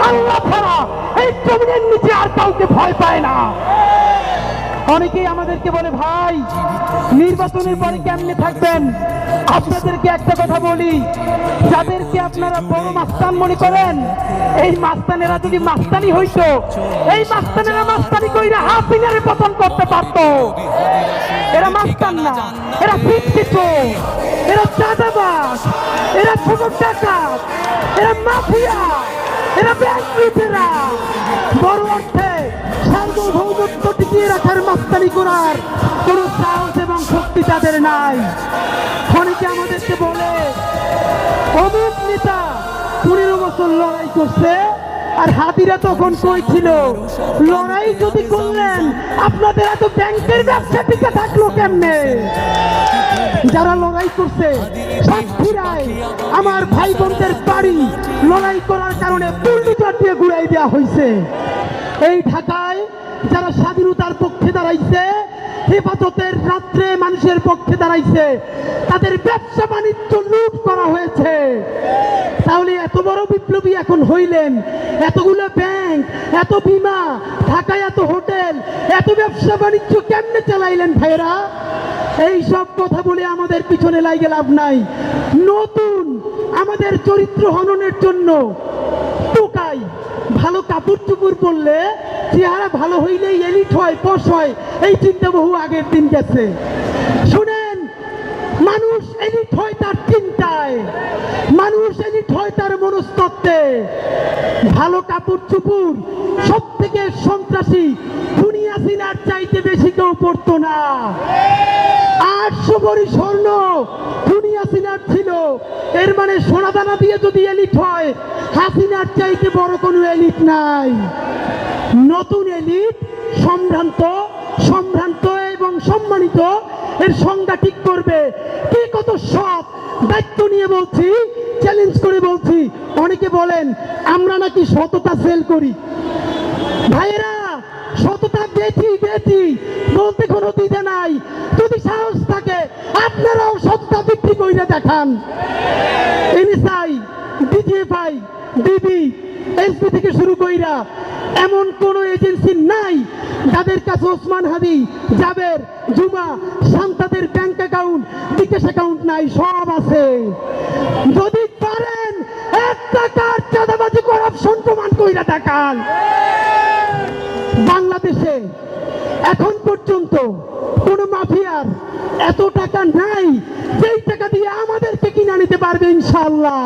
আল্লাহ ছাড়া এই জমিনের নিচে আর কাউকে ভয় পায় না। অনেকেই আমাদেরকে বলে, ভাই নির্বাচনের পরে কেমনে থাকবেন? আপনাদেরকে একটা কথা বলি, যাদেরকে আপনারা বড় মাস্তান মনে করেন, এই মাস্তানেরা যদি মাস্তানি হইতো, এই মাস্তানেরা মাস্তানি কইরা হাসিনারে পতন করতে পারতো। এরা মাস্তান না, এরা শিক্ষিত, এরা চাঁদাবাজ, এরা ছোট ডাকাত, এরা মাফিয়া, এরা ব্যাংক লুটেরা। বড় অর্থে সার্বভৌমত্ব টিকিয়ে রাখার মাস্তানি করার কোন সাহস এবং শক্তি তাদের নাই। অনেকে আমাদেরকে বলে, অমুক নেতা 15 বছর লড়াই করছে, আর হাতিরা তখন কই ছিল? লড়াই যদি করলেন, আপনাদের এত ব্যাংকের ব্যবসা টিকে থাকলো কেমনে? যারা লড়াই করছে সাতক্ষীরায় আমার ভাই বোনদের বাড়ি লড়াই করার কারণে বুলডোজার দিয়ে ঘুরাই দেওয়া হয়েছে। এই ঢাকায় যারা স্বাধীনতার পক্ষে দাঁড়াইছে, হেফাজতের রাত্রে মানুষের পক্ষে দাঁড়াইছে, তাদের ব্যবসা বাণিজ্য লুট করা হয়েছে। তাহলে এত বড় বিপ্লবী এখন হইলেন, এতগুলো ব্যাংক, এত বিমা, ঢাকায় এত হোটেল, এত ব্যবসা বাণিজ্য কেমনে চালাইলেন ভাইরা? এই সব কথা বলে আমাদের পিছনে লাগে লাভ নাই। নতুন আমাদের চরিত্র হননের জন্য টোকাই, ভালো কাপড় চুপুর পরলে চেহারা ভালো হইলেই এলিট হয়, পশ হয়, এই চিন্তা বহু আগের দিন গেছে। শুনেন, মানুষ এলিট হয় তার চিন্তায়, মানুষ এলিট হয় তার মনস্তত্ত্বে। ভালো কাপড় চুপুর সব থেকে সন্ত্রাসী দুনিয়া সিনার চাইতে বেশি কেউ পড়তো না। 800 ভরি স্বর্ণ দুনিয়া সিনার ছিল, এর মানে সোনাদানা দিয়ে যদি এলিট হয়, হাসিনার চাইতে বড় কোনো এলিট নাই। নতুন এলিট সম্ভ্রান্ত, সম্ভ্রান্ত এবং সম্মানিত, এর সংজ্ঞা ঠিক করবে। কে কত সৎ, দায়িত্ব নিয়ে বলছি, চ্যালেঞ্জ করে বলছি। অনেকে বলেন আমরা নাকি সততা সেল করি। ভাইয়েরা, সততা বেচি বেচি বলতে কোনো দ্বিধা নাই। যদি সাহস থাকে আপনারাও সততা বিক্রি করে দেখান। এনএসআই, ডিজিএফআই, ডিবি, এসপি থেকে শুরু কইরা এমন কোন এজেন্সি নাই যাদের কাছে ওসমান হাদি, জাবের, জুমা, শান্তাদের ব্যাংক অ্যাকাউন্ট, বিকাশ অ্যাকাউন্ট নাই, সব আছে। যদি পারেন 1 টাকার চাঁদাবাজি করাপশন প্রমাণ কইরা দেখান। বাংলাদেশে এখন পর্যন্ত কোন মাফিয়ার এত টাকা নাই যেই টাকা দিয়ে আমাদেরকে কিনা নিতে পারবে ইনশাআল্লাহ।